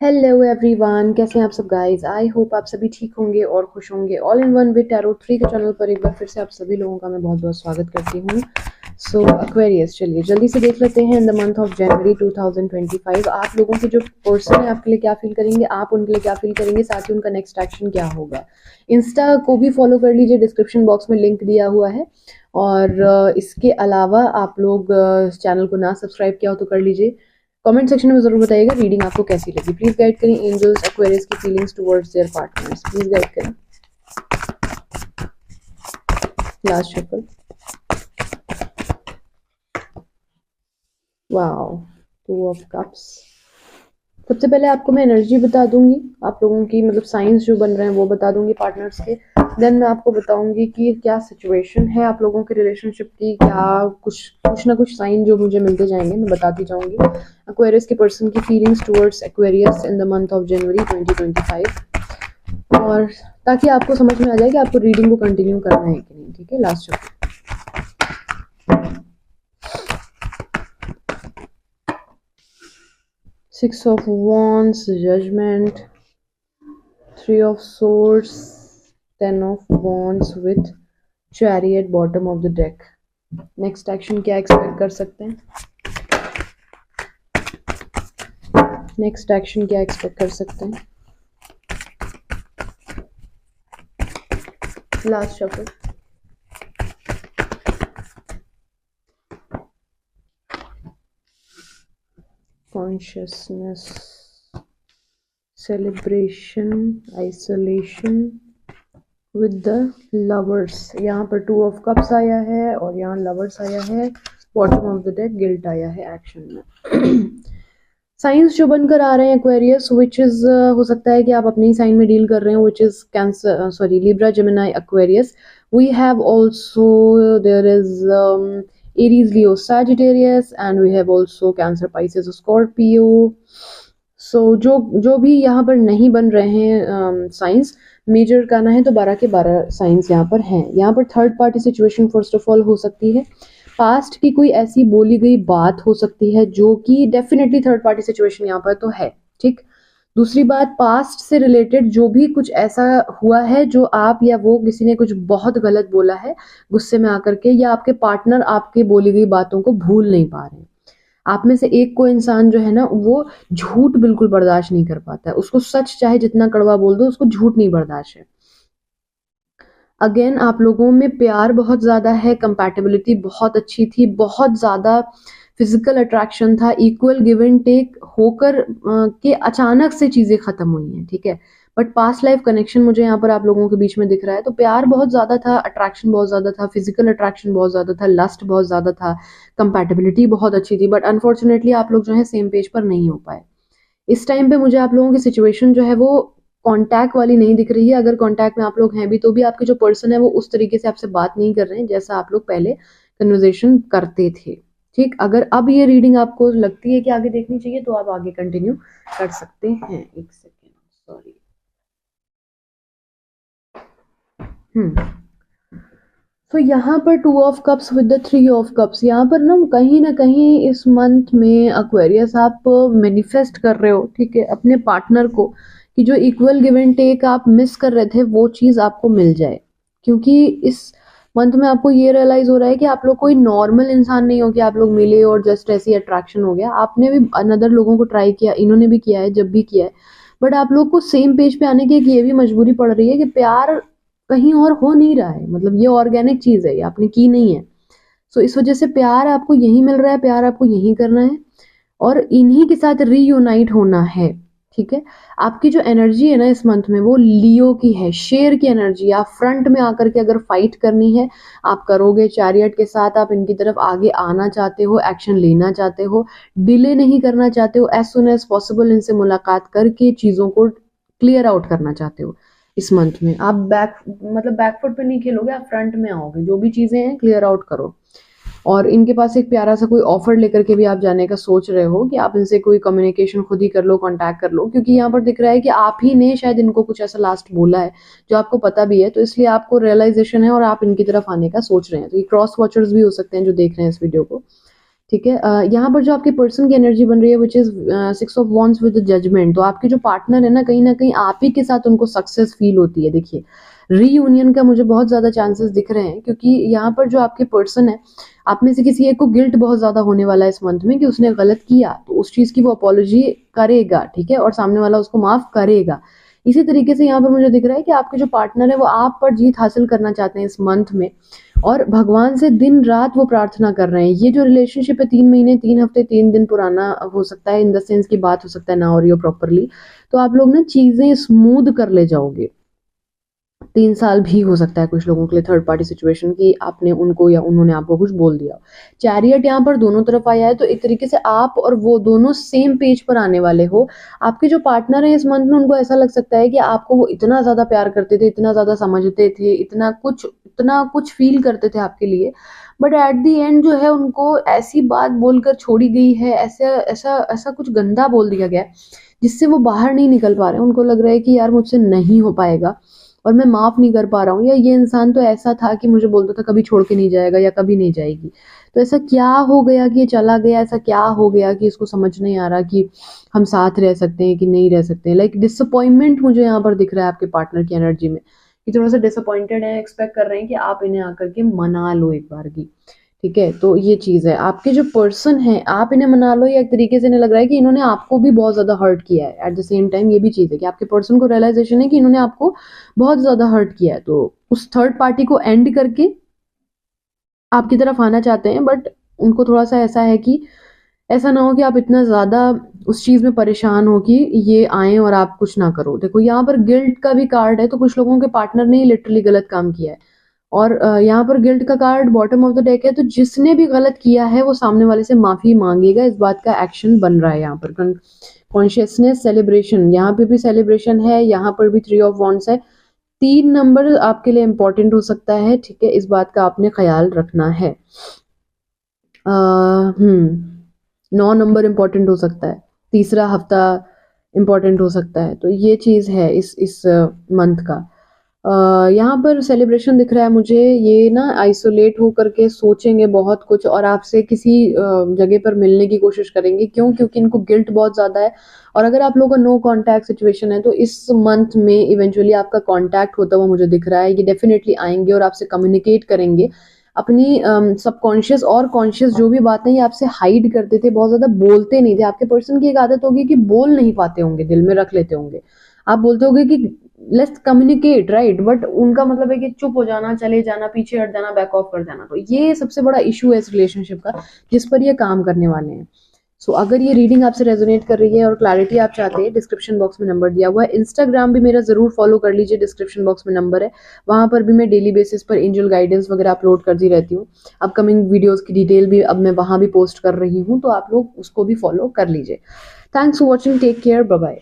Hello everyone, कैसे हैं आप सब गाइस। आई होप आप सभी ठीक होंगे और खुश होंगे। All in one with tarot 3 के चैनल पर एक बार फिर से आप सभी लोगों का मैं बहुत बहुत स्वागत करती हूँ। सो एक्वेरियस, चलिए जल्दी से देख लेते हैं in the month of January 2025 आप लोगों के जो पर्सन है आपके लिए क्या फील करेंगे, आप उनके लिए क्या फील करेंगे, साथ ही उनका नेक्स्ट एक्शन क्या होगा। इंस्टा को भी फॉलो कर लीजिए, डिस्क्रिप्शन बॉक्स में लिंक दिया हुआ है। और इसके अलावा आप लोग चैनल को ना सब्सक्राइब किया हो तो कर लीजिए। कमेंट सेक्शन में जरूर बताइएगा रीडिंग आपको कैसी लगी। प्लीज गाइड करें एंजल्स एक्वेरियस की feelings towards their partners. Please guide करें। Last shuffle. Wow, 2 of cups. सबसे पहले आपको मैं एनर्जी बता दूंगी, आप लोगों की मतलब साइंस जो बन रहे हैं वो बता दूंगी पार्टनर्स के। देन मैं आपको बताऊंगी कि क्या सिचुएशन है आप लोगों के रिलेशनशिप की, क्या कुछ ना कुछ साइन जो मुझे मिलते जाएंगे मैं बताती जाऊंगी। एक्वेरियस के पर्सन की feelings towards Aquarius in the month of January 2025, और ताकि आपको समझ में आ जाए कि आपको रीडिंग को कंटिन्यू करना है कि नहीं। ठीक है, last chapter. Six of Wands, Judgment, 3 of Swords, 10 of Wands with Chariot bottom of the deck. Next action क्या एक्सपेक्ट कर सकते हैं, नेक्स्ट एक्शन क्या एक्सपेक्ट कर सकते हैं। Last shuffle. Consciousness, celebration, isolation with the lovers. यहाँ पर 2 ऑफ कप्स आया है और यहाँ लवर्स आया है। Bottom of the deck guilt आया है एक्शन में। साइंस जो बनकर आ रहे हैं एक्वेरियस, विच इज हो सकता है कि आप अपने ही साइन में डील कर रहे हो, which is Cancer, sorry, Libra, Gemini, Aquarius. We have also, there is Aries, Leo, Sagittarius, and we have also Cancer, Pisces, Scorpio. So जो भी यहाँ पर नहीं बन रहे हैं साइंस, मेजर करना है तो 12 के 12 साइंस यहाँ पर हैं। यहाँ पर third party situation first of all हो सकती है। पास्ट की कोई ऐसी बोली गई बात हो सकती है जो कि डेफिनेटली थर्ड पार्टी सिचुएशन यहाँ पर तो है। ठीक, दूसरी बात, पास्ट से रिलेटेड जो भी कुछ ऐसा हुआ है जो आप या वो किसी ने कुछ बहुत गलत बोला है गुस्से में आकर के, या आपके पार्टनर आपके बोली गई बातों को भूल नहीं पा रहे हैं। आप में से एक को इंसान जो है ना, वो झूठ बिल्कुल बर्दाश्त नहीं कर पाता है। उसको सच चाहे जितना कड़वा बोल दो, उसको झूठ नहीं बर्दाश्त है। अगेन, आप लोगों में प्यार बहुत ज्यादा है, कंपैटिबिलिटी बहुत अच्छी थी, बहुत ज्यादा फिजिकल अट्रैक्शन था, इक्वल गिव एंड टेक होकर के अचानक से चीजें खत्म हुई हैं। ठीक है, बट पास्ट लाइफ कनेक्शन मुझे यहाँ पर आप लोगों के बीच में दिख रहा है। तो प्यार बहुत ज्यादा था, अट्रैक्शन बहुत ज्यादा था, फिजिकल अट्रैक्शन बहुत ज्यादा था, लस्ट बहुत ज्यादा था, कंपैटिबिलिटी बहुत अच्छी थी। बट अनफॉर्चुनेटली आप लोग जो है सेम पेज पर नहीं हो पाए। इस टाइम पे मुझे आप लोगों की सिचुएशन जो है वो कांटेक्ट वाली नहीं दिख रही है। अगर कांटेक्ट में आप लोग हैं भी तो भी आपके जो पर्सन है वो उस तरीके से आपसे बात नहीं कर रहे हैं जैसा आप लोग पहले कन्वर्सेशन करते थे। ठीक, अगर अब ये रीडिंग आपको लगती है कि आगे देखनी चाहिए तो आप आगे कंटिन्यू कर सकते हैं। एक सेकेंड, सॉरी। तो यहाँ पर 2 of cups with the 3 of cups, यहाँ पर ना कहीं इस मंथ में एक्वेरियस आप मैनिफेस्ट कर रहे हो, ठीक है, अपने पार्टनर को, कि जो इक्वल गिव एंड टेक आप मिस कर रहे थे वो चीज़ आपको मिल जाए। क्योंकि इस मंथ में आपको ये रियलाइज हो रहा है कि आप लोग कोई नॉर्मल इंसान नहीं हो कि आप लोग मिले और जस्ट ऐसी अट्रैक्शन हो गया। आपने भी अनदर लोगों को ट्राई किया, इन्होंने भी किया है, जब भी किया है, बट आप लोग को सेम पेज पे आने की एक ये भी मजबूरी पड़ रही है कि प्यार कहीं और हो नहीं रहा है। मतलब ये ऑर्गेनिक चीज है, ये आपने की नहीं है। सो इस वजह से प्यार आपको यहीं मिल रहा है, प्यार आपको यहीं करना है और इन्हीं के साथ रीयूनाइट होना है। ठीक है, आपकी जो एनर्जी है ना इस मंथ में वो लियो की है, शेर की एनर्जी। आप फ्रंट में आकर के अगर फाइट करनी है आप करोगे, चैरियट के साथ आप इनकी तरफ आगे आना चाहते हो, एक्शन लेना चाहते हो, डिले नहीं करना चाहते हो, एज सुन एज पॉसिबल इनसे मुलाकात करके चीजों को क्लियर आउट करना चाहते हो। इस मंथ में आप बैकफुट पे नहीं खेलोगे, आप फ्रंट में आओगे, जो भी चीजें हैं क्लियर आउट करो। और इनके पास एक प्यारा सा कोई ऑफर लेकर के भी आप जाने का सोच रहे हो कि आप इनसे कोई कम्युनिकेशन खुद ही कर लो, कांटेक्ट कर लो, क्योंकि यहाँ पर दिख रहा है कि आप ही ने शायद इनको कुछ ऐसा लास्ट बोला है जो आपको पता भी है, तो इसलिए आपको रियलाइजेशन है और आप इनकी तरफ आने का सोच रहे हैं। तो ये क्रॉस वॉचर्स भी हो सकते हैं जो देख रहे हैं इस वीडियो को। ठीक है। यहाँ पर जो आपके पर्सन की एनर्जी बन रही है which is 6 of wands with judgement, तो आपके जो पार्टनर है ना, कहीं ना कहीं आप ही के साथ उनको सक्सेस फील होती है। देखिए रीयूनियन का मुझे बहुत ज्यादा चांसेस दिख रहे हैं, क्योंकि यहाँ पर जो आपके पर्सन है, आप में से किसी एक को गिल्ट बहुत ज्यादा होने वाला है इस मंथ में कि उसने गलत किया, तो उस चीज की वो अपॉलॉजी करेगा, ठीक है, और सामने वाला उसको माफ करेगा। इसी तरीके से यहाँ पर मुझे दिख रहा है कि आपके जो पार्टनर है वो आप पर जीत हासिल करना चाहते हैं इस मंथ में, और भगवान से दिन रात वो प्रार्थना कर रहे हैं। ये जो रिलेशनशिप है 3 महीने 3 हफ्ते 3 दिन पुराना हो सकता है, इन द सेंस की बात हो सकता है ना हो रही हो प्रॉपरली, तो आप लोग ना चीजें स्मूथ कर ले जाओगे। 3 साल भी हो सकता है कुछ लोगों के लिए थर्ड पार्टी सिचुएशन की, आपने उनको या उन्होंने आपको कुछ बोल दिया। चैरियट यहाँ पर दोनों तरफ आया है, तो एक तरीके से आप और वो दोनों सेम पेज पर आने वाले हो। आपके जो पार्टनर है इस मंथ में, उनको ऐसा लग सकता है कि आपको वो इतना ज्यादा प्यार करते थे, इतना ज्यादा समझते थे, इतना कुछ फील करते थे आपके लिए, बट एट दी एंड जो है उनको ऐसी बात बोलकर छोड़ी गई है, ऐसा ऐसा ऐसा कुछ गंदा बोल दिया गया जिससे वो बाहर नहीं निकल पा रहे हैं। उनको लग रहा है कि यार मुझसे नहीं हो पाएगा और मैं माफ नहीं कर पा रहा हूँ, या ये इंसान तो ऐसा था कि मुझे बोलता था कभी छोड़ के नहीं जाएगा या कभी नहीं जाएगी, तो ऐसा क्या हो गया कि ये चला गया, ऐसा क्या हो गया कि इसको समझ नहीं आ रहा कि हम साथ रह सकते हैं कि नहीं रह सकते हैं। लाइक डिसअपॉइंटमेंट मुझे यहाँ पर दिख रहा है आपके पार्टनर की एनर्जी में, कि थोड़ा सा डिसअपॉइंटेड है, एक्सपेक्ट कर रहे हैं कि आप इन्हें आकर के मना लो एक बार की, ठीक है। तो ये चीज है, आपके जो पर्सन है आप इन्हें मना लो, या एक तरीके से इन्हें लग रहा है कि इन्होंने आपको भी बहुत ज्यादा हर्ट किया है। एट द सेम टाइम ये भी चीज है कि आपके पर्सन को रियलाइजेशन है कि इन्होंने आपको बहुत ज्यादा हर्ट किया है, तो उस थर्ड पार्टी को एंड करके आपकी तरफ आना चाहते हैं, बट उनको थोड़ा सा ऐसा है कि ऐसा ना हो कि आप इतना ज्यादा उस चीज में परेशान हो कि ये आए और आप कुछ ना करो। देखो यहाँ पर गिल्ट का भी कार्ड है, तो कुछ लोगों के पार्टनर ने लिटरली गलत काम किया है, और यहाँ पर गिल्ट का card bottom of the deck है, तो जिसने भी गलत किया है वो सामने वाले से माफी मांगेगा, इस बात का एक्शन बन रहा है यहाँ पर। कॉन्शियसनेस सेलिब्रेशन, यहाँ पे भी सेलिब्रेशन है, यहाँ पर भी 3 ऑफ वॉन्ड्स है। 3 नंबर आपके लिए इंपॉर्टेंट हो सकता है, ठीक है, इस बात का आपने ख्याल रखना है। 9 नंबर इंपॉर्टेंट हो सकता है, तीसरा हफ्ता इंपॉर्टेंट हो सकता है, तो ये चीज है इस मंथ का। यहाँ पर सेलिब्रेशन दिख रहा है मुझे, ये ना आइसोलेट होकर के सोचेंगे बहुत कुछ और आपसे किसी जगह पर मिलने की कोशिश करेंगे। क्यों? क्योंकि इनको गिल्ट बहुत ज्यादा है, और अगर आप लोगों का नो कांटेक्ट सिचुएशन है तो इस मंथ में इवेंचुअली आपका कांटेक्ट होता हुआ मुझे दिख रहा है। ये डेफिनेटली आएंगे और आपसे कम्युनिकेट करेंगे अपनी सबकॉन्शियस और कॉन्शियस जो भी बातें ये आपसे हाइड करते थे, बहुत ज्यादा बोलते नहीं थे। आपके पर्सन की एक आदत होगी कि बोल नहीं पाते होंगे, दिल में रख लेते होंगे। आप बोलते होगे कि लेट्स कम्युनिकेट, राइट, बट उनका मतलब है कि चुप हो जाना, चले जाना, पीछे हट जाना, बैक ऑफ कर जाना। तो ये सबसे बड़ा इशू है इस रिलेशनशिप का, जिस पर ये काम करने वाले हैं। सो अगर ये रीडिंग आपसे रेजोनेट कर रही है और क्लैरिटी आप चाहते हैं, डिस्क्रिप्शन बॉक्स में नंबर दिया हुआ है। इंस्टाग्राम भी मेरा जरूर फॉलो कर लीजिए, डिस्क्रिप्शन बॉक्स में नंबर है, वहां पर भी मैं डेली बेसिस पर एंजल गाइडेंस वगैरह अपलोड करती रहती हूँ। अपकमिंग वीडियोस की डिटेल भी अब मैं वहां भी पोस्ट कर रही हूँ, तो आप लोग उसको भी फॉलो कर लीजिए। Thanks for watching, take care, bye bye.